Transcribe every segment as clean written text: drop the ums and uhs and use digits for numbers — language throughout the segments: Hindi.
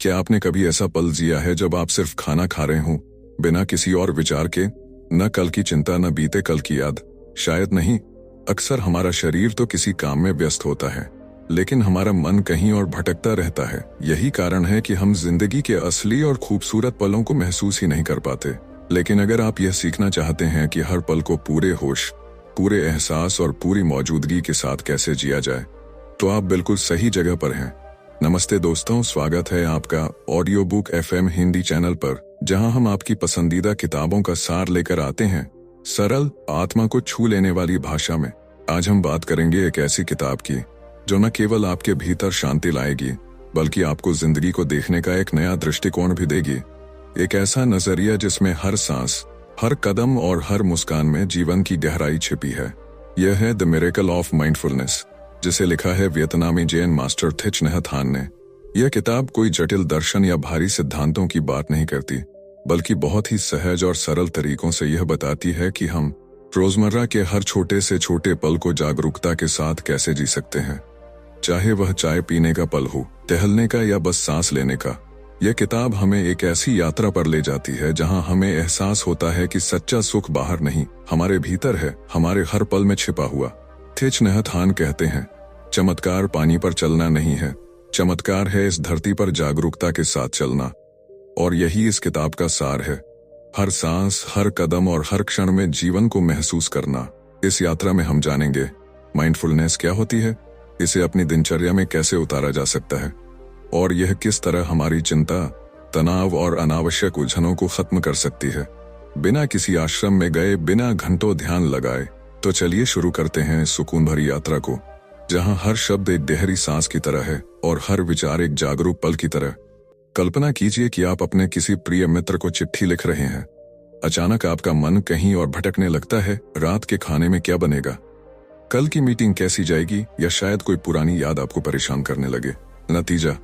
क्या आपने कभी ऐसा पल जिया है जब आप सिर्फ खाना खा रहे हों, बिना किसी और विचार के? न कल की चिंता, न बीते कल की याद। शायद नहीं, अक्सर हमारा शरीर तो किसी काम में व्यस्त होता है, लेकिन हमारा मन कहीं और भटकता रहता है। यही कारण है कि हम जिंदगी के असली और खूबसूरत पलों को महसूस ही नहीं कर पाते। लेकिन अगर आप यह सीखना चाहते हैं कि हर पल को पूरे होश, पूरे एहसास और पूरी मौजूदगी के साथ कैसे जिया जाए, तो आप बिल्कुल सही जगह पर हैं। नमस्ते दोस्तों, स्वागत है आपका audio book FM Hindi channel पर, जहां हम आपकी पसंदीदा किताबों का सार लेकर आते हैं, सरल, आत्मा को छू लेने वाली भाषा में। आज हम बात करेंगे एक ऐसी किताब की जो न केवल आपके भीतर शांति लाएगी, बल्कि आपको जिंदगी को देखने का एक नया दृष्टिकोण भी देगी। एक ऐसा नजरिया जिसमें हर सांस, हर कदम और हर मुस्कान में जीवन की गहराई छिपी है। यह है द मिरेकल ऑफ माइंडफुलनेस, जिसे लिखा है वियतनामी जैन मास्टर थिच नहत हान ने। यह किताब कोई जटिल दर्शन या भारी सिद्धांतों की बात नहीं करती, बल्कि बहुत ही सहज और सरल तरीकों से यह बताती है कि हम रोजमर्रा के हर छोटे से छोटे पल को जागरूकता के साथ कैसे जी सकते हैं, चाहे वह चाय पीने का पल हो, टहलने का या बस सांस लेने का। यह किताब हमें एक ऐसी यात्रा पर ले जाती है जहां हमें एहसास होता है कि सच्चा सुख बाहर नहीं, हमारे भीतर है, हमारे हर पल में छिपा हुआ। थिच नहत हान कहते हैं, चमत्कार पानी पर चलना नहीं है, चमत्कार है इस धरती पर जागरूकता के साथ चलना। और यही इस किताब का सार है। हर सांस, हर कदम और हर क्षण में जीवन को महसूस करना। इस यात्रा में हम जानेंगे माइंडफुलनेस क्या होती है, इसे अपनी दिनचर्या में कैसे उतारा जा सकता है, और यह किस तरह हमारी चिंता, तनाव और अनावश्यक उलझनों को खत्म कर सकती है। बिना किसी आश्रम में गए, बिना घंटों ध्यान लगाए, तो चलिए शुरू करते हैं इस सुकून भरी यात्रा को, जहां हर शब्द एक गहरी सांस की तरह है और हर विचार एक जागरूक पल की तरह। कल्पना कीजिए कि आप अपने किसी प्रिय मित्र को चिट्ठी लिख रहे हैं। अचानक आपका मन कहीं और भटकने लगता है। रात के खाने में क्या बनेगा, कल की मीटिंग कैसी जाएगी, या शायद कोई पुरानी याद आपको परेशान करने लगे। नतीजा,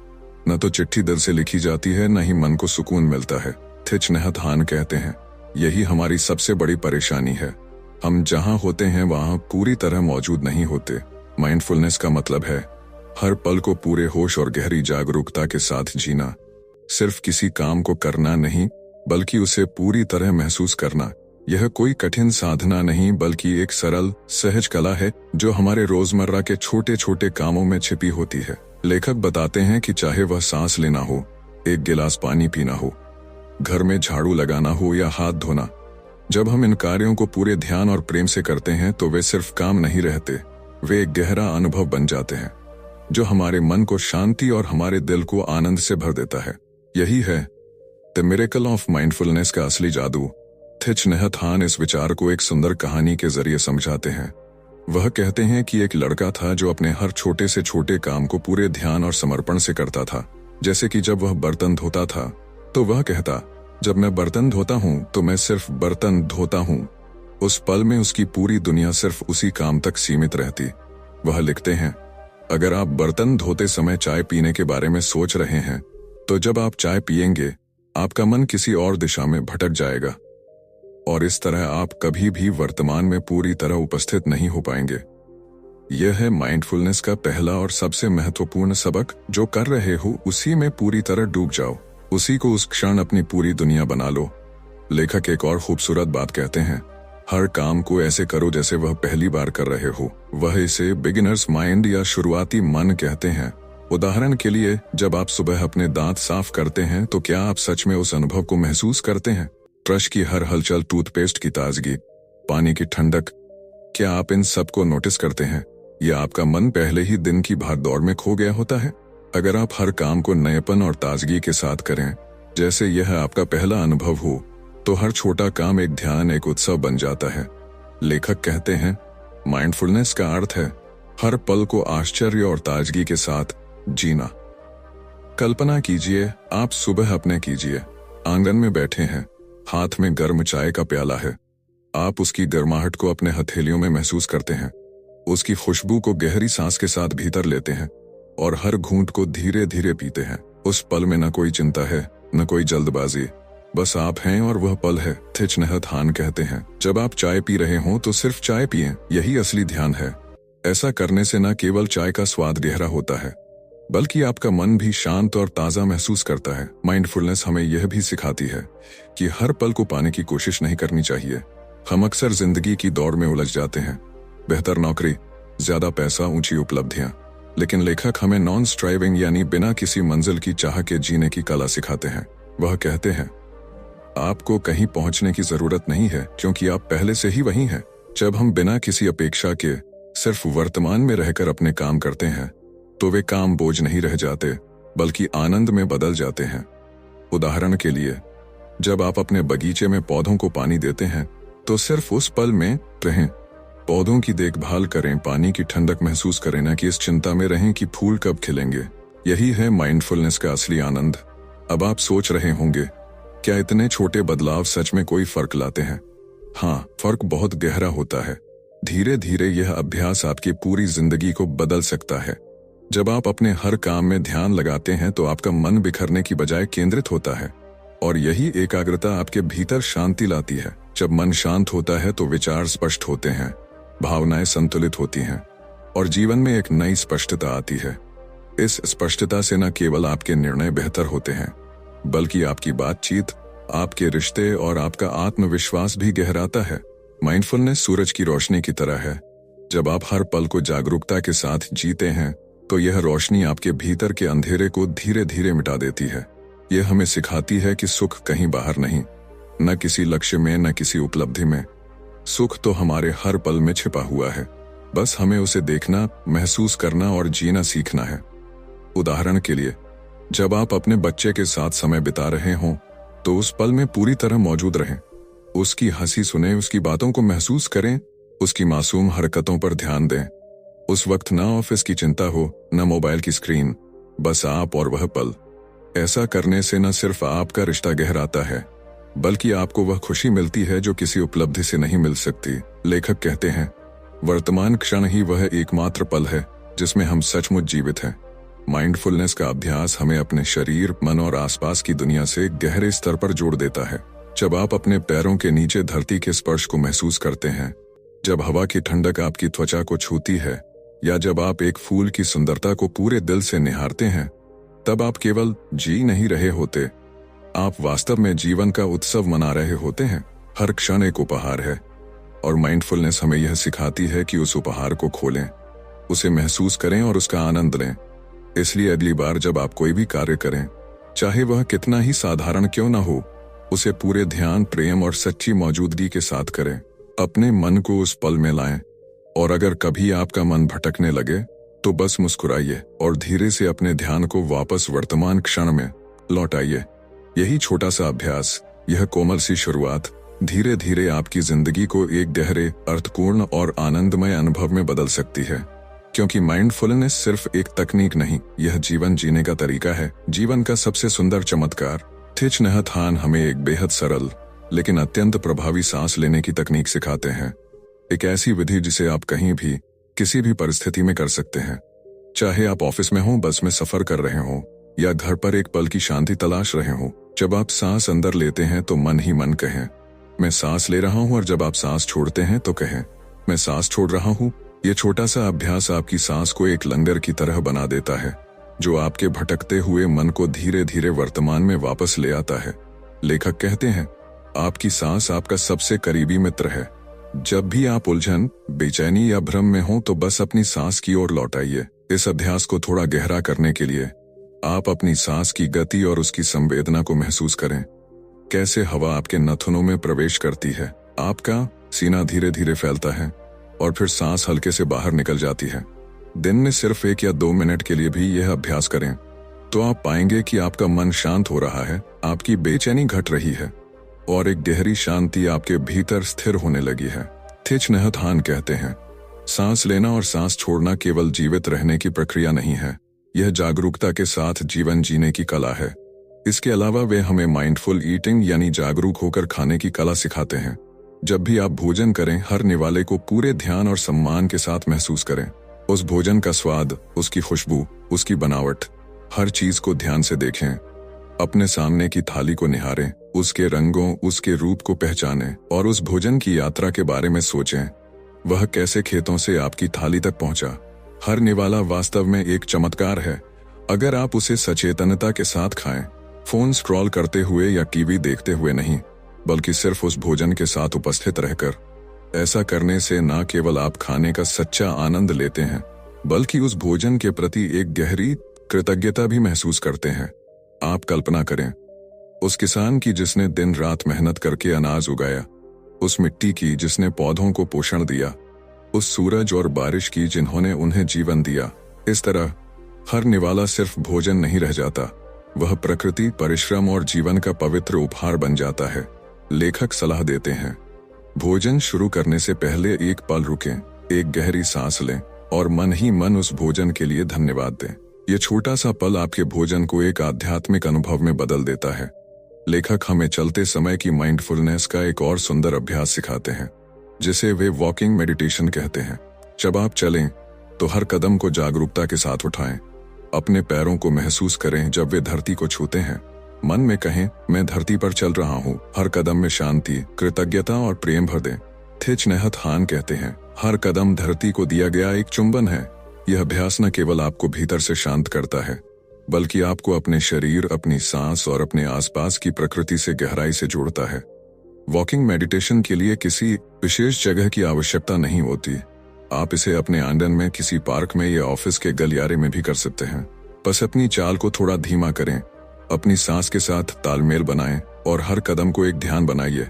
न तो चिट्ठी दिल से लिखी जाती है, न ही मन को सुकून मिलता है। थिच नहत हान कहते हैं, यही हमारी सबसे बड़ी परेशानी है। हम जहां होते हैं वहां पूरी तरह मौजूद नहीं होते। माइंडफुलनेस का मतलब है हर पल को पूरे होश और गहरी जागरूकता के साथ जीना। सिर्फ किसी काम को करना नहीं, बल्कि उसे पूरी तरह महसूस करना। यह कोई कठिन साधना नहीं, बल्कि एक सरल, सहज कला है जो हमारे रोजमर्रा के छोटे छोटे कामों में छिपी होती है। लेखक बताते हैं कि चाहे वह सांस लेना हो, एक गिलास पानी पीना हो, घर में झाड़ू लगाना हो या हाथ धोना, जब हम इन कार्यों को पूरे ध्यान और प्रेम से करते हैं तो वे सिर्फ काम नहीं रहते, वे एक गहरा अनुभव बन जाते हैं जो हमारे मन को शांति और हमारे दिल को आनंद से भर देता है। यही है द मिरेकल ऑफ माइंडफुलनेस का असली जादू। थिच नहत हान इस विचार को एक सुंदर कहानी के जरिए समझाते हैं। वह कहते हैं कि एक लड़का था जो अपने हर छोटे से छोटे काम को पूरे ध्यान और समर्पण से करता था। जैसे कि जब वह बर्तन धोता था तो वह कहता, जब मैं बर्तन धोता हूं तो मैं सिर्फ बर्तन धोता हूं। उस पल में उसकी पूरी दुनिया सिर्फ उसी काम तक सीमित रहती। वह लिखते हैं, अगर आप बर्तन धोते समय चाय पीने के बारे में सोच रहे हैं, तो जब आप चाय पिएंगे आपका मन किसी और दिशा में भटक जाएगा, और इस तरह आप कभी भी वर्तमान में पूरी तरह उपस्थित नहीं हो पाएंगे। यह है माइंडफुलनेस का पहला और सबसे महत्वपूर्ण सबक। जो कर रहे हो उसी में पूरी तरह डूब जाओ, उसी को उस क्षण अपनी पूरी दुनिया बना लो। लेखक एक और खूबसूरत बात कहते हैं, हर काम को ऐसे करो जैसे वह पहली बार कर रहे हो। वह इसे बिगिनर्स माइंड या शुरुआती मन कहते हैं। उदाहरण के लिए, जब आप सुबह अपने दांत साफ करते हैं तो क्या आप सच में उस अनुभव को महसूस करते हैं? ब्रश की हर हलचल, टूथपेस्ट की ताजगी, पानी की ठंडक, क्या आप इन सब को नोटिस करते हैं, या आपका मन पहले ही दिन की भागदौड़ में खो गया होता है? अगर आप हर काम को नएपन और ताजगी के साथ करें, जैसे यह आपका पहला अनुभव हो, तो हर छोटा काम एक ध्यान, एक उत्सव बन जाता है। लेखक कहते हैं, माइंडफुलनेस का अर्थ है हर पल को आश्चर्य और ताजगी के साथ जीना। कल्पना कीजिए, आप सुबह अपने कीजिए आंगन में बैठे हैं, हाथ में गर्म चाय का प्याला है। आप उसकी गर्माहट को अपने हथेलियों में महसूस करते हैं, उसकी खुशबू को गहरी सांस के साथ भीतर लेते हैं और हर घूंट को धीरे धीरे पीते हैं। उस पल में न कोई चिंता है, न कोई जल्दबाजी, बस आप हैं और वह पल है। थिच नहत हान कहते हैं, जब आप चाय पी रहे हों तो सिर्फ चाय पिएं, यही असली ध्यान है। ऐसा करने से न केवल चाय का स्वाद गहरा होता है, बल्कि आपका मन भी शांत और ताज़ा महसूस करता है। माइंडफुलनेस हमें यह भी सिखाती है कि हर पल को पाने की कोशिश नहीं करनी चाहिए। हम अक्सर जिंदगी की दौड़ में उलझ जाते हैं, बेहतर नौकरी, ज्यादा पैसा, ऊंची उपलब्धियां, लेकिन लेखक हमें नॉन स्ट्राइविंग यानी बिना किसी मंजिल की चाह के जीने की कला सिखाते हैं। वह कहते हैं, आपको कहीं पहुंचने की जरूरत नहीं है क्योंकि आप पहले से ही वहीं हैं। जब हम बिना किसी अपेक्षा के सिर्फ वर्तमान में रहकर अपने काम करते हैं तो वे काम बोझ नहीं रह जाते बल्कि आनंद में बदल जाते हैं। उदाहरण के लिए, जब आप अपने बगीचे में पौधों को पानी देते हैं तो सिर्फ उस पल में रहें, पौधों की देखभाल करें, पानी की ठंडक महसूस करें, न कि इस चिंता में रहें कि फूल कब खिलेंगे। यही है माइंडफुलनेस का असली आनंद। अब आप सोच रहे होंगे, क्या इतने छोटे बदलाव सच में कोई फर्क लाते हैं? हाँ, फर्क बहुत गहरा होता है। धीरे धीरे यह अभ्यास आपकी पूरी जिंदगी को बदल सकता है। जब आप अपने हर काम में ध्यान लगाते हैं तो आपका मन बिखरने की बजाय केंद्रित होता है, और यही एकाग्रता आपके भीतर शांति लाती है। जब मन शांत होता है तो विचार स्पष्ट होते हैं, भावनाएं संतुलित होती हैं और जीवन में एक नई स्पष्टता आती है। इस स्पष्टता से न केवल आपके निर्णय बेहतर होते हैं बल्कि आपकी बातचीत, आपके रिश्ते और आपका आत्मविश्वास भी गहराता है। माइंडफुलनेस सूरज की रोशनी की तरह है। जब आप हर पल को जागरूकता के साथ जीते हैं तो यह रोशनी आपके भीतर के अंधेरे को धीरे धीरे मिटा देती है। यह हमें सिखाती है कि सुख कहीं बाहर नहीं, न किसी लक्ष्य में, न किसी उपलब्धि में। सुख तो हमारे हर पल में छिपा हुआ है, बस हमें उसे देखना, महसूस करना और जीना सीखना है। उदाहरण के लिए, जब आप अपने बच्चे के साथ समय बिता रहे हों तो उस पल में पूरी तरह मौजूद रहें। उसकी हंसी सुने, उसकी बातों को महसूस करें, उसकी मासूम हरकतों पर ध्यान दें। उस वक्त ना ऑफिस की चिंता हो, न मोबाइल की स्क्रीन, बस आप और वह पल। ऐसा करने से न सिर्फ आपका रिश्ता गहराता है बल्कि आपको वह खुशी मिलती है जो किसी उपलब्धि से नहीं मिल सकती। लेखक कहते हैं, वर्तमान क्षण ही वह एकमात्र पल है जिसमें हम सचमुच जीवित हैं। माइंडफुलनेस का अभ्यास हमें अपने शरीर, मन और आसपास की दुनिया से गहरे स्तर पर जोड़ देता है। जब आप अपने पैरों के नीचे धरती के स्पर्श को महसूस करते हैं, जब हवा की ठंडक आपकी त्वचा को छूती है, या जब आप एक फूल की सुंदरता को पूरे दिल से निहारते हैं, तब आप केवल जी नहीं रहे होते, आप वास्तव में जीवन का उत्सव मना रहे होते हैं। हर क्षण एक उपहार है और माइंडफुलनेस हमें यह सिखाती है कि उस उपहार को खोलें, उसे महसूस करें और उसका आनंद लें। इसलिए अगली बार जब आप कोई भी कार्य करें, चाहे वह कितना ही साधारण क्यों न हो, उसे पूरे ध्यान, प्रेम और सच्ची मौजूदगी के साथ करें। अपने मन को उस पल में लाएं, और अगर कभी आपका मन भटकने लगे तो बस मुस्कुराइए और धीरे से अपने ध्यान को वापस वर्तमान क्षण में लौटाइए। यही छोटा सा अभ्यास, यह कोमल सी शुरुआत धीरे धीरे आपकी जिंदगी को एक गहरे, अर्थपूर्ण और आनंदमय अनुभव में बदल सकती है। क्योंकि माइंडफुलनेस सिर्फ एक तकनीक नहीं, यह जीवन जीने का तरीका है। जीवन का सबसे सुंदर चमत्कार। थिच नहत हान हमें एक बेहद सरल लेकिन अत्यंत प्रभावी सांस लेने की तकनीक सिखाते हैं। एक ऐसी विधि जिसे आप कहीं भी, किसी भी परिस्थिति में कर सकते हैं। चाहे आप ऑफिस में हों, बस में सफर कर रहे हों या घर पर एक पल की शांति तलाश रहे हों। जब आप सांस अंदर लेते हैं तो मन ही मन कहें, मैं सांस ले रहा हूं, और जब आप सांस छोड़ते हैं तो कहें, मैं सांस छोड़ रहा हूं। यह छोटा सा अभ्यास आपकी सांस को एक लंगर की तरह बना देता है, जो आपके भटकते हुए मन को धीरे धीरे वर्तमान में वापस ले आता है। लेखक कहते हैं, आपकी सांस आपका सबसे करीबी मित्र है। जब भी आप उलझन, बेचैनी या भ्रम में हों तो बस अपनी सांस की ओर लौटाइए। इस अभ्यास को थोड़ा गहरा करने के लिए आप अपनी सांस की गति और उसकी संवेदना को महसूस करें। कैसे हवा आपके नाखूनों में प्रवेश करती है, आपका सीना धीरे धीरे फैलता है और फिर सांस हल्के से बाहर निकल जाती है। दिन में सिर्फ 1 या 2 मिनट के लिए भी यह अभ्यास करें तो आप पाएंगे कि आपका मन शांत हो रहा है, आपकी बेचैनी घट रही है और एक गहरी शांति आपके भीतर स्थिर होने लगी है। थिच नहत हान कहते हैं, सांस लेना और सांस छोड़ना केवल जीवित रहने की प्रक्रिया नहीं है, यह जागरूकता के साथ जीवन जीने की कला है। इसके अलावा वे हमें माइंडफुल ईटिंग यानी जागरूक होकर खाने की कला सिखाते हैं। जब भी आप भोजन करें, हर निवाले को पूरे ध्यान और सम्मान के साथ महसूस करें। उस भोजन का स्वाद, उसकी खुशबू, उसकी बनावट, हर चीज को ध्यान से देखें। अपने सामने की थाली को निहारें, उसके रंगों, उसके रूप को पहचानें और उस भोजन की यात्रा के बारे में सोचें। वह कैसे खेतों से आपकी थाली तक पहुंचा। हर निवाला वास्तव में एक चमत्कार है अगर आप उसे सचेतनता के साथ खाएं, फोन स्क्रॉल करते हुए या टीवी देखते हुए नहीं, बल्कि सिर्फ उस भोजन के साथ उपस्थित रहकर। ऐसा करने से न केवल आप खाने का सच्चा आनंद लेते हैं, बल्कि उस भोजन के प्रति एक गहरी कृतज्ञता भी महसूस करते हैं। आप कल्पना करें उस किसान की जिसने दिन रात मेहनत करके अनाज उगाया, उस मिट्टी की जिसने पौधों को पोषण दिया, उस सूरज और बारिश की जिन्होंने उन्हें जीवन दिया। इस तरह हर निवाला सिर्फ भोजन नहीं रह जाता, वह प्रकृति, परिश्रम और जीवन का पवित्र उपहार बन जाता है। लेखक सलाह देते हैं, भोजन शुरू करने से पहले एक पल रुकें, एक गहरी सांस लें और मन ही मन उस भोजन के लिए धन्यवाद दें। यह छोटा सा पल आपके भोजन को एक आध्यात्मिक अनुभव में बदल देता है। लेखक हमें चलते समय की माइंडफुलनेस का एक और सुंदर अभ्यास सिखाते हैं, जिसे वे वॉकिंग मेडिटेशन कहते हैं। जब आप चलें तो हर कदम को जागरूकता के साथ उठाएं। अपने पैरों को महसूस करें जब वे धरती को छूते हैं। मन में कहें, मैं धरती पर चल रहा हूँ। हर कदम में शांति, कृतज्ञता और प्रेम भर दें। थिच नहत हान कहते हैं, हर कदम धरती को दिया गया एक चुंबन है। यह अभ्यास न केवल आपको भीतर से शांत करता है, बल्कि आपको अपने शरीर, अपनी सांस और अपने आसपास की प्रकृति से गहराई से जोड़ता है। वॉकिंग मेडिटेशन के लिए किसी विशेष जगह की आवश्यकता नहीं होती। आप इसे अपने आंगन में, किसी पार्क में या ऑफिस के गलियारे में भी कर सकते हैं। बस अपनी चाल को थोड़ा धीमा करें, अपनी सांस के साथ तालमेल बनाएं और हर कदम को एक ध्यान बनाइए।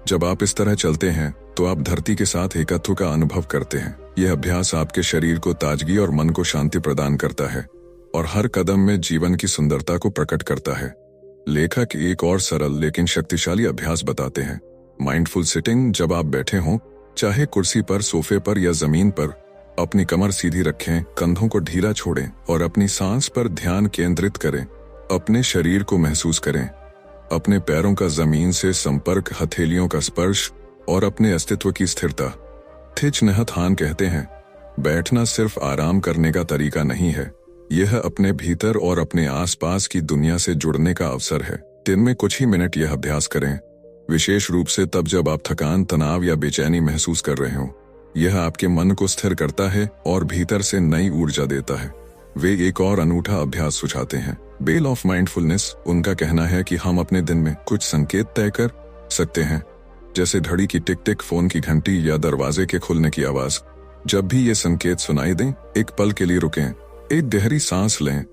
जब आप इस तरह चलते हैं तो आप धरती के साथ एकत्व का अनुभव करते हैं। यह अभ्यास आपके शरीर को ताजगी और मन को शांति प्रदान करता है और हर कदम में जीवन की सुंदरता को प्रकट करता है। लेखक एक और सरल लेकिन शक्तिशाली अभ्यास बताते हैं, माइंडफुल सिटिंग। जब आप बैठे हों, चाहे कुर्सी पर, सोफे पर या जमीन पर, अपनी कमर सीधी रखें, कंधों को ढीला छोड़ें और अपनी सांस पर ध्यान केंद्रित करें। अपने शरीर को महसूस करें, अपने पैरों का जमीन से संपर्क, हथेलियों का स्पर्श और अपने अस्तित्व की स्थिरता। थिच नहत हान कहते हैं, बैठना सिर्फ आराम करने का तरीका नहीं है, यह अपने भीतर और अपने आसपास की दुनिया से जुड़ने का अवसर है। दिन में कुछ ही मिनट यह अभ्यास करें, विशेष रूप से तब जब आप थकान, तनाव या बेचैनी महसूस कर रहे हो। यह आपके मन को स्थिर करता है और भीतर से नई ऊर्जा देता है। वे एक और अनूठा अभ्यास सुझाते हैं, बेल ऑफ माइंडफुलनेस। उनका कहना है कि हम अपने दिन में कुछ संकेत तय कर सकते हैं, जैसे घड़ी की टिक टिक, फोन की घंटी या दरवाजे के खुलने की आवाज। जब भी ये संकेत सुनाई दें, एक पल के लिए रुकें, एक गहरी सांस लें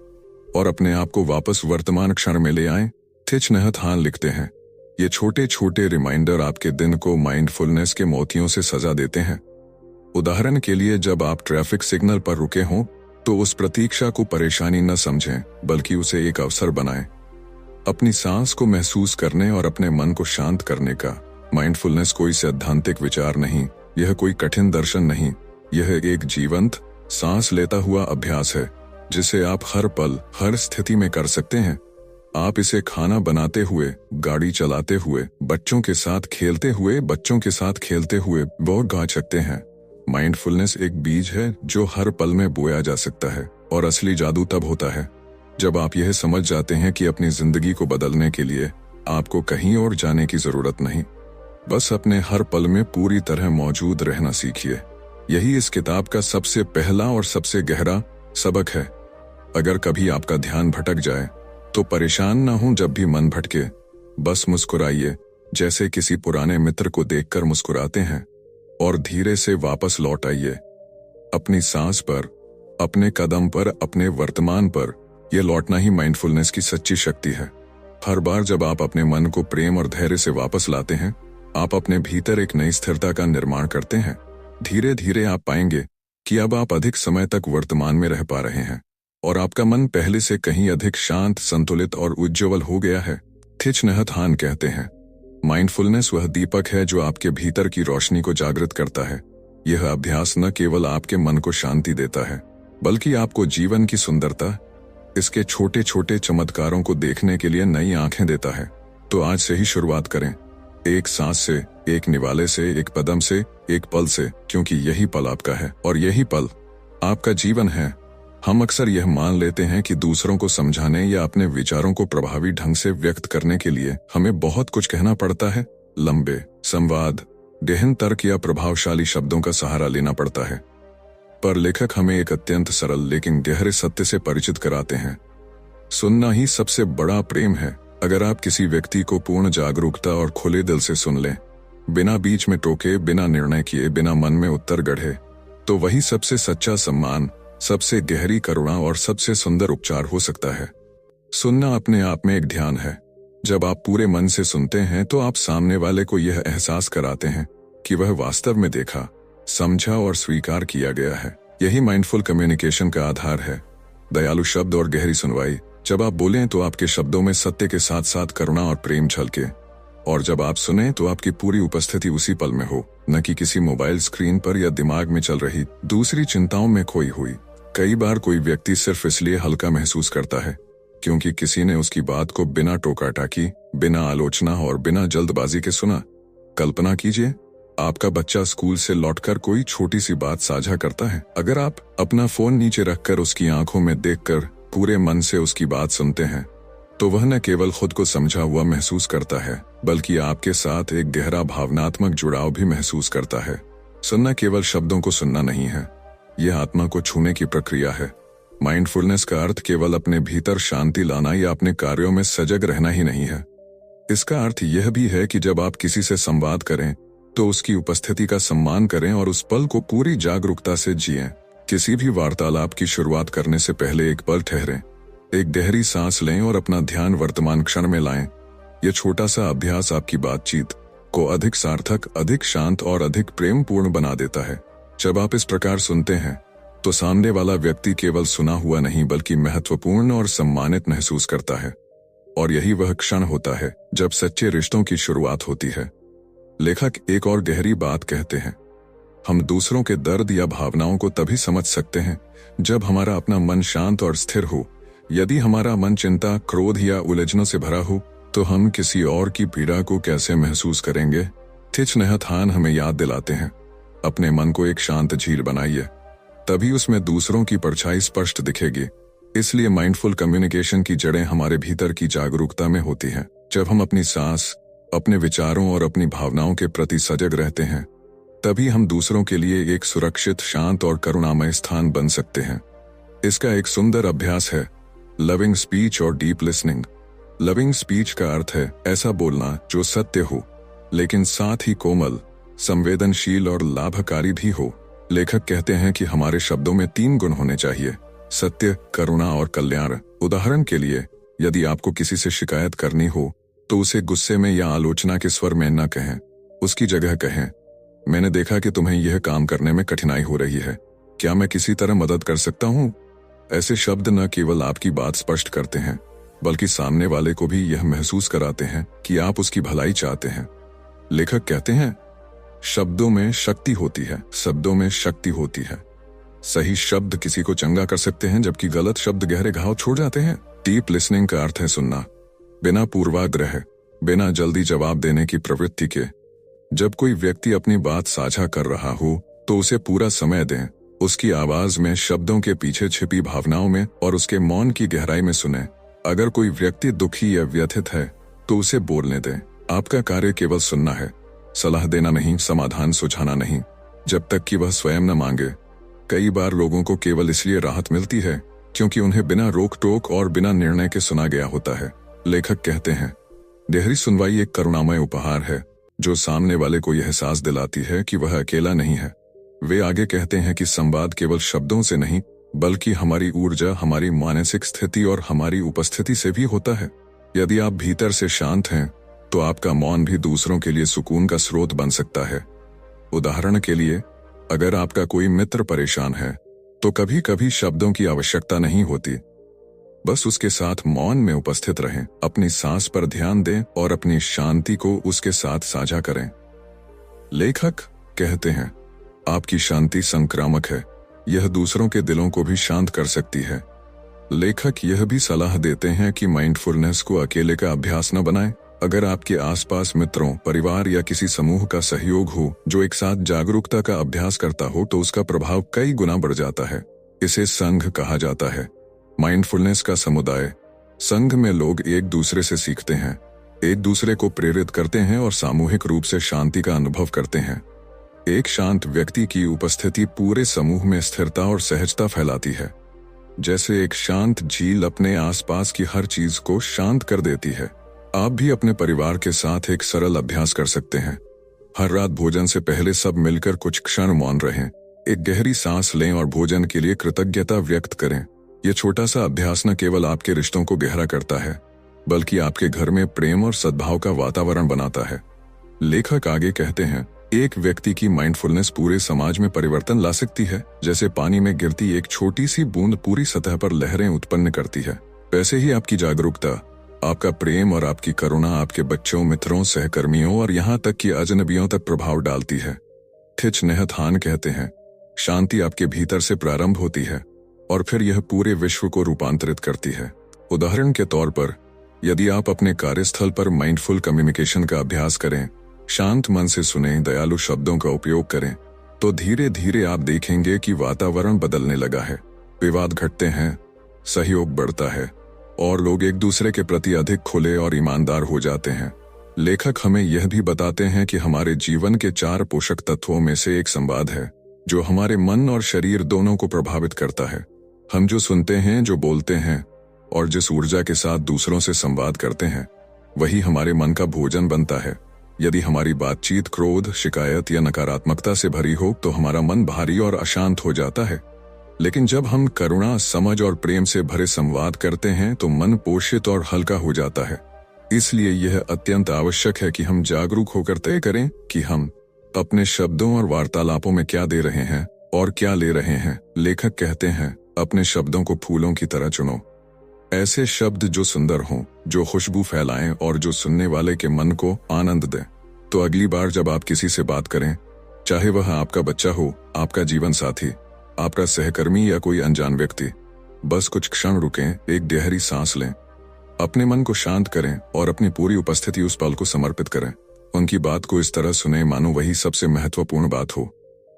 और अपने आप को वापस वर्तमान क्षण में ले आएं। थिच नहत हान लिखते हैं, ये छोटे छोटे रिमाइंडर आपके दिन को माइंडफुलनेस के मोतियों से सजा देते हैं। उदाहरण के लिए, जब आप ट्रैफिक सिग्नल पर रुके हों तो उस प्रतीक्षा को परेशानी न समझें, बल्कि उसे एक अवसर बनाएं अपनी सांस को महसूस करने और अपने मन को शांत करने का। माइंडफुलनेस कोई सैद्धांतिक विचार नहीं, यह कोई कठिन दर्शन नहीं, यह एक जीवंत, सांस लेता हुआ अभ्यास है जिसे आप हर पल, हर स्थिति में कर सकते हैं। आप इसे खाना बनाते हुए, गाड़ी चलाते हुए, बच्चों के साथ खेलते हुए बहुत गा सकते हैं। माइंडफुलनेस एक बीज है जो हर पल में बोया जा सकता है और असली जादू तब होता है जब आप यह समझ जाते हैं कि अपनी जिंदगी को बदलने के लिए आपको कहीं और जाने की जरूरत नहीं, बस अपने हर पल में पूरी तरह मौजूद रहना सीखिए। यही इस किताब का सबसे पहला और सबसे गहरा सबक है। अगर कभी आपका ध्यान भटक जाए तो परेशान ना हो। जब भी मन भटके, बस मुस्कुराइए, जैसे किसी पुराने मित्र को देखकर मुस्कुराते हैं, और धीरे से वापस लौट आइए अपनी सांस पर, अपने कदम पर, अपने वर्तमान पर। यह लौटना ही माइंडफुलनेस की सच्ची शक्ति है। हर बार जब आप अपने मन को प्रेम और धैर्य से वापस लाते हैं, आप अपने भीतर एक नई स्थिरता का निर्माण करते हैं। धीरे धीरे आप पाएंगे कि अब आप अधिक समय तक वर्तमान में रह पा रहे हैं और आपका मन पहले से कहीं अधिक शांत, संतुलित और उज्ज्वल हो गया है। थिच नहत हान कहते हैं, माइंडफुलनेस वह दीपक है जो आपके भीतर की रोशनी को जागृत करता है। यह अभ्यास न केवल आपके मन को शांति देता है, बल्कि आपको जीवन की सुंदरता, इसके छोटे छोटे चमत्कारों को देखने के लिए नई आंखें देता है। तो आज से ही शुरुआत करें, एक सांस से, एक निवाले से, एक कदम से, एक पल से, क्योंकि यही पल आपका है और यही पल आपका जीवन है। हम अक्सर यह मान लेते हैं कि दूसरों को समझाने या अपने विचारों को प्रभावी ढंग से व्यक्त करने के लिए हमें बहुत कुछ कहना पड़ता है। लंबे संवाद, गहन तर्क या प्रभावशाली शब्दों का सहारा लेना पड़ता है। पर लेखक हमें एक अत्यंत सरल लेकिन गहरे सत्य से परिचित कराते हैं, सुनना ही सबसे बड़ा प्रेम है। अगर आप किसी व्यक्ति को पूर्ण जागरूकता और खुले दिल से सुन लें, बिना बीच में टोके, बिना निर्णय किए, बिना मन में उत्तर गढ़े, तो वही सबसे सच्चा सम्मान, सबसे गहरी करुणा और सबसे सुंदर उपचार हो सकता है। सुनना अपने आप में एक ध्यान है। जब आप पूरे मन से सुनते हैं तो आप सामने वाले को यह एहसास कराते हैं कि वह वास्तव में देखा, समझा और स्वीकार किया गया है। यही माइंडफुल कम्युनिकेशन का आधार है। दयालु शब्द और गहरी सुनवाई। जब आप बोलें तो आपके शब्दों में सत्य के साथ साथ करुणा और प्रेम झलके, और जब आप सुने तो आपकी पूरी उपस्थिति उसी पल में हो, न कि किसी मोबाइल स्क्रीन पर या दिमाग में चल रही दूसरी चिंताओं में खोई हुई। कई बार कोई व्यक्ति सिर्फ इसलिए हल्का महसूस करता है क्योंकि किसी ने उसकी बात को बिना टोका टाकी, बिना आलोचना और बिना जल्दबाजी के सुना। कल्पना कीजिए, आपका बच्चा स्कूल से लौटकर कोई छोटी सी बात साझा करता है। अगर आप अपना फोन नीचे रखकर उसकी आंखों में देखकर पूरे मन से उसकी बात सुनते हैं, तो वह न केवल खुद को समझा हुआ महसूस करता है, बल्कि आपके साथ एक गहरा भावनात्मक जुड़ाव भी महसूस करता है। सुनना केवल शब्दों को सुनना नहीं है, यह आत्मा को छूने की प्रक्रिया है। माइंडफुलनेस का अर्थ केवल अपने भीतर शांति लाना या अपने कार्यों में सजग रहना ही नहीं है। इसका अर्थ यह भी है कि जब आप किसी से संवाद करें तो उसकी उपस्थिति का सम्मान करें और उस पल को पूरी जागरूकता से जिएं। किसी भी वार्तालाप की शुरुआत करने से पहले एक पल ठहरें, एक गहरी सांस लें और अपना ध्यान वर्तमान क्षण में लाएं। यह छोटा सा अभ्यास आपकी बातचीत को अधिक सार्थक, अधिक शांत और अधिक प्रेमपूर्ण बना देता है। जब आप इस प्रकार सुनते हैं तो सामने वाला व्यक्ति केवल सुना हुआ नहीं बल्कि महत्वपूर्ण और सम्मानित महसूस करता है, और यही वह क्षण होता है जब सच्चे रिश्तों की शुरुआत होती है। लेखक एक और गहरी बात कहते हैं, हम दूसरों के दर्द या भावनाओं को तभी समझ सकते हैं जब हमारा अपना मन शांत और स्थिर हो। यदि हमारा मन चिंता, क्रोध या उलझनों से भरा हो तो हम किसी और की पीड़ा को कैसे महसूस करेंगे। थिच नहत हान हमें याद दिलाते हैं, अपने मन को एक शांत झील बनाइए, तभी उसमें दूसरों की परछाई स्पष्ट दिखेगी। इसलिए माइंडफुल कम्युनिकेशन की जड़ें हमारे भीतर की जागरूकता में होती हैं। जब हम अपनी सांस, अपने विचारों और अपनी भावनाओं के प्रति सजग रहते हैं, तभी हम दूसरों के लिए एक सुरक्षित, शांत और करुणामय स्थान बन सकते हैं। इसका एक सुंदर अभ्यास है लविंग स्पीच और डीप लिसनिंग। लविंग स्पीच का अर्थ है ऐसा बोलना जो सत्य हो, लेकिन साथ ही कोमल, संवेदनशील और लाभकारी भी हो। लेखक कहते हैं कि हमारे शब्दों में 3 गुण होने चाहिए: सत्य, करुणा और कल्याण। उदाहरण के लिए, यदि आपको किसी से शिकायत करनी हो तो उसे गुस्से में या आलोचना के स्वर में न कहें। उसकी जगह कहें, मैंने देखा कि तुम्हें यह काम करने में कठिनाई हो रही है, क्या मैं किसी तरह मदद कर सकता हूँ? ऐसे शब्द न केवल आपकी बात स्पष्ट करते हैं, बल्कि सामने वाले को भी यह महसूस कराते हैं कि आप उसकी भलाई चाहते हैं। लेखक कहते हैं, शब्दों में शक्ति होती है, शब्दों में शक्ति होती है। सही शब्द किसी को चंगा कर सकते हैं, जबकि गलत शब्द गहरे घाव छोड़ जाते हैं। डीप लिसनिंग का अर्थ है सुनना, बिना पूर्वाग्रह, बिना जल्दी जवाब देने की प्रवृत्ति के। जब कोई व्यक्ति अपनी बात साझा कर रहा हो तो उसे पूरा समय दें, उसकी आवाज में, शब्दों के पीछे छिपी भावनाओं में और उसके मौन की गहराई में सुने। अगर कोई व्यक्ति दुखी या व्यथित है तो उसे बोलने दें। आपका कार्य केवल सुनना है, सलाह देना नहीं, समाधान सुझाना नहीं, जब तक कि वह स्वयं न मांगे। कई बार लोगों को केवल इसलिए राहत मिलती है क्योंकि उन्हें बिना रोक टोक और बिना निर्णय के सुना गया होता है। लेखक कहते हैं, गहरी सुनवाई एक करुणामय उपहार है जो सामने वाले को यह एहसास दिलाती है कि वह अकेला नहीं है। वे आगे कहते हैं कि संवाद केवल शब्दों से नहीं बल्कि हमारी ऊर्जा, हमारी मानसिक स्थिति और हमारी उपस्थिति से भी होता है। यदि आप भीतर से शांत हैं तो आपका मौन भी दूसरों के लिए सुकून का स्रोत बन सकता है। उदाहरण के लिए, अगर आपका कोई मित्र परेशान है तो कभी कभी शब्दों की आवश्यकता नहीं होती, बस उसके साथ मौन में उपस्थित रहें, अपनी सांस पर ध्यान दें और अपनी शांति को उसके साथ साझा करें। लेखक कहते हैं, आपकी शांति संक्रामक है, यह दूसरों के दिलों को भी शांत कर सकती है। लेखक यह भी सलाह देते हैं कि माइंडफुलनेस को अकेले का अभ्यास न बनाएं। अगर आपके आसपास मित्रों, परिवार या किसी समूह का सहयोग हो जो एक साथ जागरूकता का अभ्यास करता हो तो उसका प्रभाव कई गुना बढ़ जाता है। इसे संघ कहा जाता है। माइंडफुलनेस का समुदाय, संघ में लोग एक दूसरे से सीखते हैं, एक दूसरे को प्रेरित करते हैं और सामूहिक रूप से शांति का अनुभव करते हैं। एक शांत व्यक्ति की उपस्थिति पूरे समूह में स्थिरता और सहजता फैलाती है। जैसे एक शांत झील अपने आसपास की हर चीज को शांत कर देती है। आप भी अपने परिवार के साथ एक सरल अभ्यास कर सकते हैं। हर रात भोजन से पहले सब मिलकर कुछ क्षण मौन रहें, एक गहरी सांस लें और भोजन के लिए कृतज्ञता व्यक्त करें। यह छोटा सा अभ्यास न केवल आपके रिश्तों को गहरा करता है, बल्कि आपके घर में प्रेम और सद्भाव का वातावरण बनाता है। लेखक आगे कहते हैं, एक व्यक्ति की माइंडफुलनेस पूरे समाज में परिवर्तन ला सकती है। जैसे पानी में गिरती एक छोटी सी बूंद पूरी सतह पर लहरें उत्पन्न करती है, वैसे ही आपकी जागरूकता, आपका प्रेम और आपकी करुणा आपके बच्चों, मित्रों, सहकर्मियों और यहाँ तक कि अजनबियों तक प्रभाव डालती है। थिच नेहत हान कहते हैं, शांति आपके भीतर से प्रारंभ होती है और फिर यह पूरे विश्व को रूपांतरित करती है। उदाहरण के तौर पर, यदि आप अपने कार्यस्थल पर माइंडफुल कम्युनिकेशन का अभ्यास करें, शांत मन से सुने, दयालु शब्दों का उपयोग करें, तो धीरे धीरे आप देखेंगे कि वातावरण बदलने लगा है। विवाद घटते हैं, सहयोग बढ़ता है और लोग एक दूसरे के प्रति अधिक खुले और ईमानदार हो जाते हैं। लेखक हमें यह भी बताते हैं कि हमारे जीवन के 4 पोषक तत्वों में से एक संवाद है, जो हमारे मन और शरीर दोनों को प्रभावित करता है। हम जो सुनते हैं, जो बोलते हैं और जिस ऊर्जा के साथ दूसरों से संवाद करते हैं, वही हमारे मन का भोजन बनता है। यदि हमारी बातचीत क्रोध, शिकायत या नकारात्मकता से भरी हो तो हमारा मन भारी और अशांत हो जाता है। लेकिन जब हम करुणा, समझ और प्रेम से भरे संवाद करते हैं तो मन पोषित और हल्का हो जाता है। इसलिए यह अत्यंत आवश्यक है कि हम जागरूक होकर तय करें कि हम अपने शब्दों और वार्तालापों में क्या दे रहे हैं और क्या ले रहे हैं। लेखक कहते हैं, अपने शब्दों को फूलों की तरह चुनो। ऐसे शब्द जो सुंदर हों, जो खुशबू फैलाएं और जो सुनने वाले के मन को आनंद दें। तो अगली बार जब आप किसी से बात करें, चाहे वह आपका बच्चा हो, आपका जीवन साथी, आपका सहकर्मी या कोई अनजान व्यक्ति, बस कुछ क्षण रुकें, एक गहरी सांस लें, अपने मन को शांत करें और अपनी पूरी उपस्थिति उस पल को समर्पित करें। उनकी बात को इस तरह सुने मानो वही सबसे महत्वपूर्ण बात हो।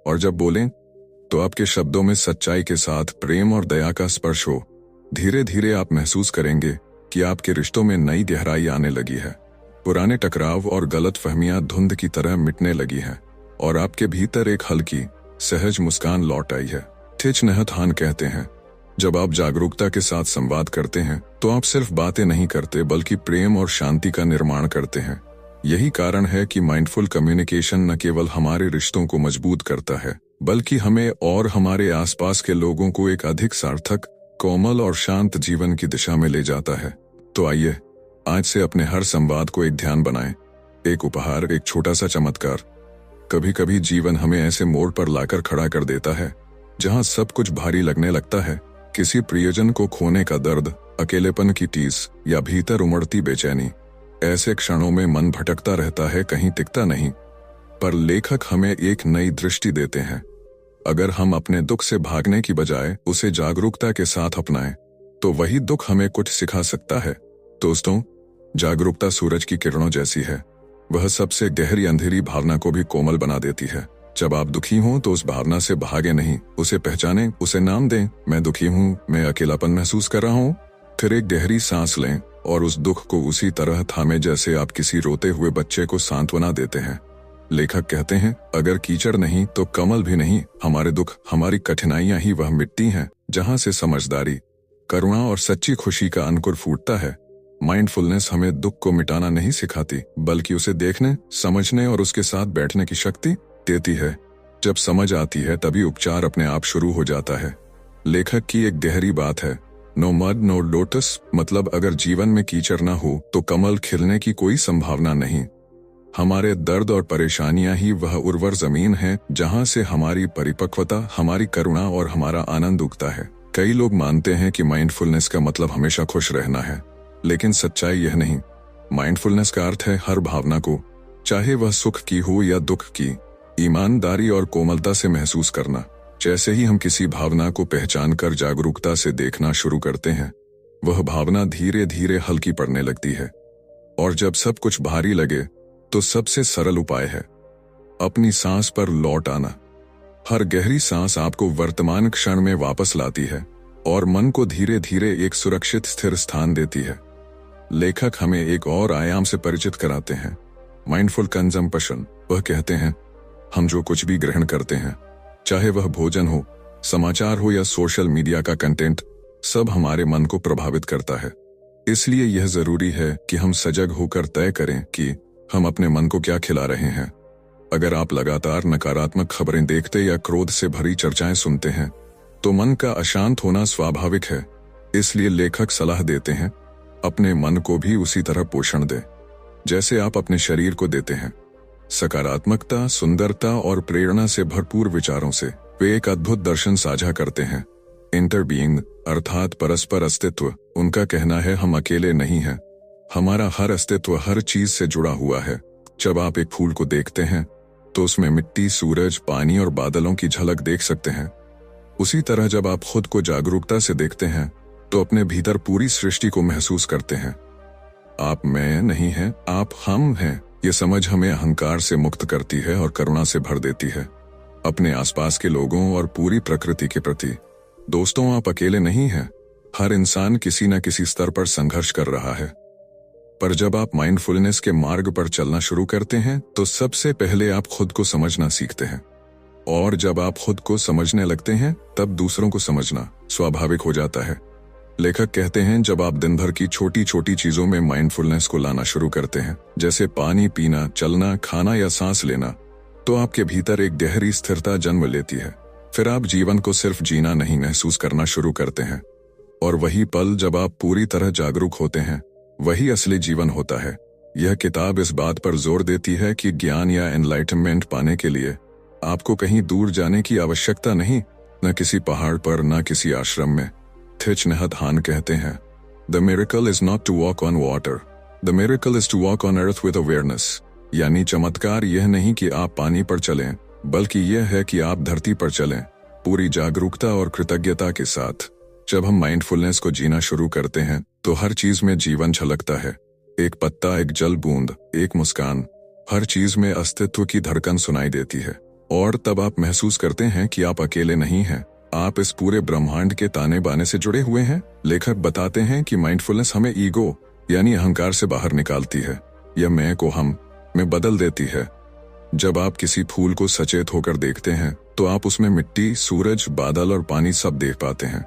और जब बोलें तो आपके शब्दों में सच्चाई के साथ प्रेम और दया का स्पर्श हो। धीरे धीरे आप महसूस करेंगे कि आपके रिश्तों में नई गहराई आने लगी है। पुराने टकराव और गलतफहमियां धुंध की तरह मिटने लगी हैं और आपके भीतर एक हल्की, सहज मुस्कान लौट आई है। थिच नेहत हान कहते हैं, जब आप जागरूकता के साथ संवाद करते हैं तो आप सिर्फ बातें नहीं करते, बल्कि प्रेम और शांति का निर्माण करते हैं। यही कारण है कि माइंडफुल कम्युनिकेशन न केवल हमारे रिश्तों को मजबूत करता है, बल्कि हमें और हमारे आसपास के लोगों को एक अधिक सार्थक, कोमल और शांत जीवन की दिशा में ले जाता है। तो आइए आज से अपने हर संवाद को एक ध्यान बनाएं, एक उपहार, एक छोटा सा चमत्कार। कभी कभी जीवन हमें ऐसे मोड़ पर लाकर खड़ा कर देता है जहां सब कुछ भारी लगने लगता है। किसी प्रियजन को खोने का दर्द, अकेलेपन की टीस या भीतर उमड़ती बेचैनी। ऐसे क्षणों में मन भटकता रहता है, कहीं टिकता नहीं। पर लेखक हमें एक नई दृष्टि देते हैं। अगर हम अपने दुख से भागने की बजाय उसे जागरूकता के साथ अपनाएं, तो वही दुख हमें कुछ सिखा सकता है। दोस्तों, जागरूकता सूरज की किरणों जैसी है। वह सबसे गहरी अंधेरी भावना को भी कोमल बना देती है। जब आप दुखी हों तो उस भावना से भागे नहीं, उसे पहचानें, उसे नाम दें। मैं दुखी हूं, मैं अकेलापन महसूस कर रहा हूं। फिर एक गहरी सांस लें और उस दुख को उसी तरह थामे जैसे आप किसी रोते हुए बच्चे को सांत्वना देते हैं। लेखक कहते हैं, अगर कीचड़ नहीं तो कमल भी नहीं। हमारे दुख, हमारी कठिनाइयां ही वह मिट्टी हैं जहां से समझदारी, करुणा और सच्ची खुशी का अंकुर फूटता है। माइंडफुलनेस हमें दुख को मिटाना नहीं सिखाती, बल्कि उसे देखने, समझने और उसके साथ बैठने की शक्ति देती है। जब समझ आती है तभी उपचार अपने आप शुरू हो जाता है। लेखक की एक गहरी बात है, नो मड नो लोटस, मतलब अगर जीवन में कीचड़ ना हो तो कमल खिलने की कोई संभावना नहीं। हमारे दर्द और परेशानियां ही वह उर्वर जमीन है जहां से हमारी परिपक्वता, हमारी करुणा और हमारा आनंद उगता है। कई लोग मानते हैं कि माइंडफुलनेस का मतलब हमेशा खुश रहना है, लेकिन सच्चाई यह नहीं। माइंडफुलनेस का अर्थ है हर भावना को, चाहे वह सुख की हो या दुख की, ईमानदारी और कोमलता से महसूस करना। जैसे ही हम किसी भावना को पहचान कर जागरूकता से देखना शुरू करते हैं, वह भावना धीरे धीरे हल्की पड़ने लगती है। और जब सब कुछ भारी लगे तो सबसे सरल उपाय है अपनी सांस पर लौट आना। हर गहरी सांस आपको वर्तमान क्षण में वापस लाती है और मन को धीरे धीरे एक सुरक्षित स्थिर स्थान देती है। लेखक हमें एक और आयाम से परिचित कराते हैं, माइंडफुल कंजम्पशन। वह कहते हैं, हम जो कुछ भी ग्रहण करते हैं, चाहे वह भोजन हो, समाचार हो या सोशल मीडिया का कंटेंट, सब हमारे मन को प्रभावित करता है। इसलिए यह जरूरी है कि हम सजग होकर तय करें कि हम अपने मन को क्या खिला रहे हैं। अगर आप लगातार नकारात्मक खबरें देखते या क्रोध से भरी चर्चाएं सुनते हैं तो मन का अशांत होना स्वाभाविक है। इसलिए लेखक सलाह देते हैं, अपने मन को भी उसी तरह पोषण दें जैसे आप अपने शरीर को देते हैं। सकारात्मकता, सुंदरता और प्रेरणा से भरपूर विचारों से वे एक अद्भुत दर्शन साझा करते हैं। इंटरबीइंग अर्थात परस्पर अस्तित्व। उनका कहना है, हम अकेले नहीं हैं, हमारा हर अस्तित्व हर चीज से जुड़ा हुआ है। जब आप एक फूल को देखते हैं तो उसमें मिट्टी, सूरज, पानी और बादलों की झलक देख सकते हैं। उसी तरह जब आप खुद को जागरूकता से देखते हैं तो अपने भीतर पूरी सृष्टि को महसूस करते हैं। आप मैं नहीं हैं, आप हम हैं। ये समझ हमें अहंकार से मुक्त करती है और करुणा से भर देती है, अपने आसपास के लोगों और पूरी प्रकृति के प्रति। दोस्तों, आप अकेले नहीं हैं। हर इंसान किसी न किसी स्तर पर संघर्ष कर रहा है। पर जब आप माइंडफुलनेस के मार्ग पर चलना शुरू करते हैं तो सबसे पहले आप खुद को समझना सीखते हैं। और जब आप खुद को समझने लगते हैं तब दूसरों को समझना स्वाभाविक हो जाता है। लेखक कहते हैं, जब आप दिन भर की छोटी छोटी चीजों में माइंडफुलनेस को लाना शुरू करते हैं, जैसे पानी पीना, चलना, खाना या सांस लेना, तो आपके भीतर एक गहरी स्थिरता जन्म लेती है। फिर आप जीवन को सिर्फ जीना नहीं, महसूस करना शुरू करते हैं। और वही पल जब आप पूरी तरह जागरूक होते हैं, वही असली जीवन होता है। यह किताब इस बात पर जोर देती है कि ज्ञान या एनलाइटनमेंट पाने के लिए आपको कहीं दूर जाने की आवश्यकता नहीं, न किसी पहाड़ पर, न किसी आश्रम में। थिच नहत हान कहते हैं, the miracle is not to walk on water, the miracle is to walk on earth with awareness. यानी चमत्कार यह नहीं कि आप पानी पर चलें, बल्कि यह है कि आप धरती पर चलें, पूरी जागरूकता और कृतज्ञता के साथ। जब हम माइंडफुलनेस को जीना शुरू करते हैं तो हर चीज में जीवन झलकता है। एक पत्ता, एक जल बूंद, एक मुस्कान, हर चीज में अस्तित्व की धड़कन सुनाई देती है। और तब आप महसूस करते हैं कि आप अकेले नहीं हैं, आप इस पूरे ब्रह्मांड के ताने बाने से जुड़े हुए हैं। लेखक बताते हैं कि माइंडफुलनेस हमें ईगो यानी अहंकार से बाहर निकालती है, यह मैं को हम में बदल देती है। जब आप किसी फूल को सचेत होकर देखते हैं तो आप उसमें मिट्टी, सूरज, बादल और पानी सब देख पाते हैं।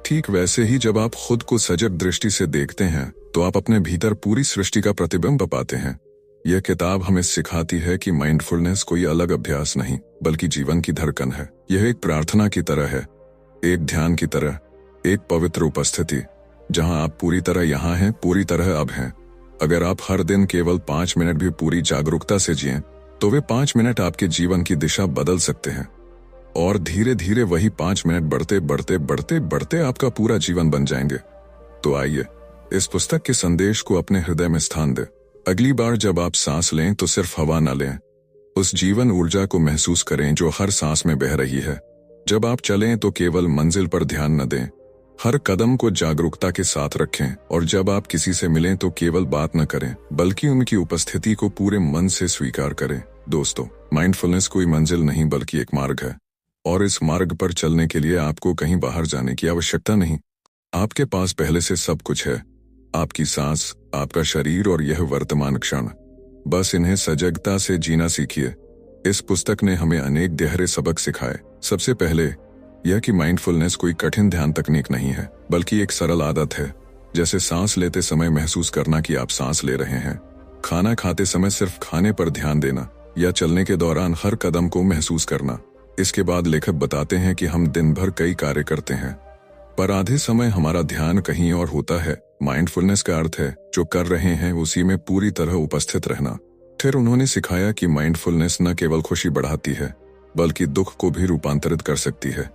ठीक वैसे ही जब आप खुद को सजग दृष्टि से देखते हैं तो आप अपने भीतर पूरी सृष्टि का प्रतिबिंब पाते हैं। यह किताब हमें सिखाती है कि माइंडफुलनेस कोई अलग अभ्यास नहीं, बल्कि जीवन की धड़कन है। यह एक प्रार्थना की तरह है, एक ध्यान की तरह, एक पवित्र उपस्थिति, जहां आप पूरी तरह यहाँ हैं, पूरी तरह अब हैं। अगर आप हर दिन केवल 5 मिनट भी पूरी जागरूकता से जिएं, तो वे 5 मिनट आपके जीवन की दिशा बदल सकते हैं। और धीरे धीरे वही 5 मिनट बढ़ते बढ़ते बढ़ते बढ़ते आपका पूरा जीवन बन जाएंगे। तो आइए इस पुस्तक के संदेश को अपने हृदय में स्थान दें। अगली बार जब आप सांस लें तो सिर्फ हवा न लें, उस जीवन ऊर्जा को महसूस करें जो हर सांस में बह रही है। जब आप चलें तो केवल मंजिल पर ध्यान न दें, हर कदम को जागरूकता के साथ रखें। और जब आप किसी से मिलें तो केवल बात न करें, बल्कि उनकी उपस्थिति को पूरे मन से स्वीकार करें। दोस्तों, माइंडफुलनेस कोई मंजिल नहीं बल्कि एक मार्ग है, और इस मार्ग पर चलने के लिए आपको कहीं बाहर जाने की आवश्यकता नहीं। आपके पास पहले से सब कुछ है, आपकी सांस, आपका शरीर और यह वर्तमान क्षण। बस इन्हें सजगता से जीना सीखिए। इस पुस्तक ने हमें अनेक गहरे सबक सिखाए। सबसे पहले यह कि माइंडफुलनेस कोई कठिन ध्यान तकनीक नहीं है, बल्कि एक सरल आदत है, जैसे सांस लेते समय महसूस करना कि आप सांस ले रहे हैं, खाना खाते समय सिर्फ खाने पर ध्यान देना, या चलने के दौरान हर कदम को महसूस करना। इसके बाद लेखक बताते हैं कि हम दिन भर कई कार्य करते हैं, पर आधे समय हमारा ध्यान कहीं और होता है। माइंडफुलनेस का अर्थ है जो कर रहे हैं उसी में पूरी तरह उपस्थित रहना। फिर उन्होंने सिखाया कि माइंडफुलनेस न केवल खुशी बढ़ाती है, बल्कि दुख को भी रूपांतरित कर सकती है।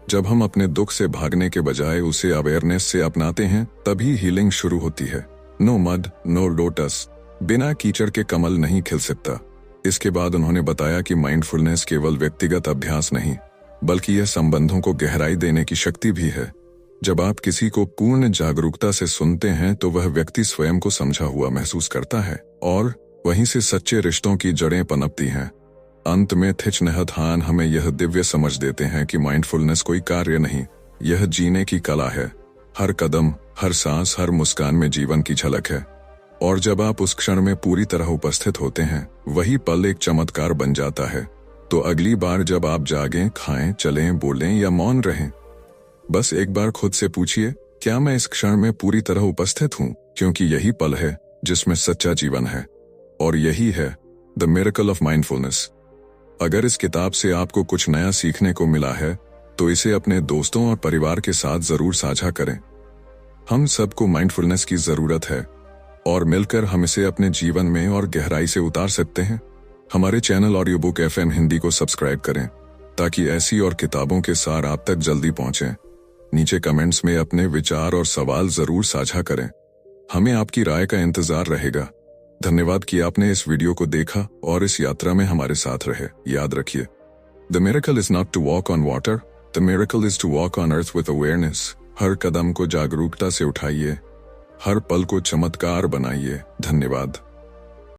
जब हम अपने दुख से भागने के बजाय उसे अवेयरनेस से अपनाते हैं, तभी हीलिंग शुरू होती है। नो मड, नो लोटस, बिना कीचड़ के कमल नहीं खिल सकता। इसके बाद उन्होंने बताया कि माइंडफुलनेस केवल व्यक्तिगत अभ्यास नहीं, बल्कि यह संबंधों को गहराई देने की शक्ति भी है। जब आप किसी को पूर्ण जागरूकता से सुनते हैं तो वह व्यक्ति स्वयं को समझा हुआ महसूस करता है, और वहीं से सच्चे रिश्तों की जड़ें पनपती हैं। अंत में थिच नहत हान हमें यह दिव्य समझ देते हैं कि माइंडफुलनेस कोई कार्य नहीं, यह जीने की कला है। हर कदम, हर सांस, हर मुस्कान में जीवन की झलक है। और जब आप उस क्षण में पूरी तरह उपस्थित होते हैं, वही पल एक चमत्कार बन जाता है। तो अगली बार जब आप जागें, खाएं, चलें, बोलें या मौन रहें, बस एक बार खुद से पूछिए, क्या मैं इस क्षण में पूरी तरह उपस्थित हूँ? क्योंकि यही पल है जिसमें सच्चा जीवन है, और यही है द मिरेकल ऑफ माइंडफुलनेस। अगर इस किताब से आपको कुछ नया सीखने को मिला है तो इसे अपने दोस्तों और परिवार के साथ जरूर साझा करें। हम सबको माइंडफुलनेस की जरूरत है और मिलकर हम इसे अपने जीवन में और गहराई से उतार सकते हैं। हमारे channel audio book FM Hindi को सब्सक्राइब करें ताकि ऐसी और किताबों के सार आप तक जल्दी पहुंचें। नीचे कमेंट्स में अपने विचार और सवाल जरूर साझा करें, हमें आपकी राय का इंतजार रहेगा। धन्यवाद कि आपने इस वीडियो को देखा और इस यात्रा में हमारे साथ रहे। याद रखिए, the miracle is not to walk on water, the miracle is to walk on earth with awareness. हर कदम को जागरूकता से उठाइए, हर पल को चमत्कार बनाइए। धन्यवाद।